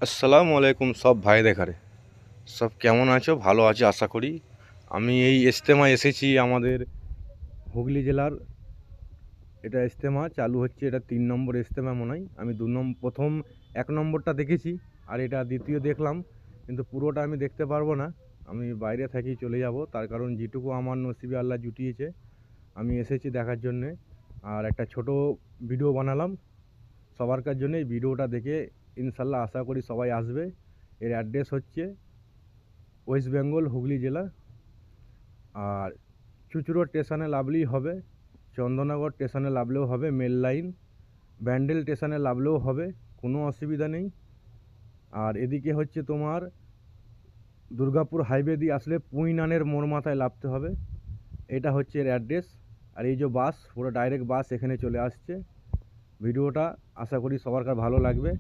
আসসালামু আলাইকুম সব ভাই দেখারে সব কেমন আছো? ভালো আছো আশা করি। আমি এই ইজতেমায় এসেছি আমাদের হুগলি জেলার। এটা ইজতেমা চালু হচ্ছে, এটা 3 নম্বর ইজতেমা মনে হয়। আমি প্রথম 1 নম্বরটা দেখেছি, আর এটা দ্বিতীয় দেখলাম, কিন্তু পুরোটা আমি দেখতে পারবো না। আমি বাইরে থেকেই চলে যাব, তার কারণ যেটুকু আমার নসিবে আল্লাহ জুটিয়েছে আমি এসেছি দেখার জন্যে। আর একটা ছোট ভিডিও বানালাম সবার কার জন্য। এই ভিডিওটা দেখে ইনশাল্লাহ আশা করি সবাই আসবে। এর অ্যাড্রেস হচ্ছে ওয়েস্ট বেঙ্গল হুগলি জেলা। আর চুচুড়ো স্টেশনে নামলেই হবে, চন্দননগর স্টেশনে নামলেও হবে, মেল লাইন ব্যান্ডেল স্টেশনে নামলেও হবে, কোনো অসুবিধা নেই। আর এদিকে হচ্ছে তোমার দুর্গাপুর হাইওয়ে দিয়ে আসলে পুইনানের মোড় মাথায় নামতে হবে। এটা হচ্ছে এর অ্যাড্রেস। আর এই যে বাস, পুরো ডাইরেক্ট বাস এখানে চলে আসছে। ভিডিওটা আশা করি সবার কাছে ভালো লাগবে।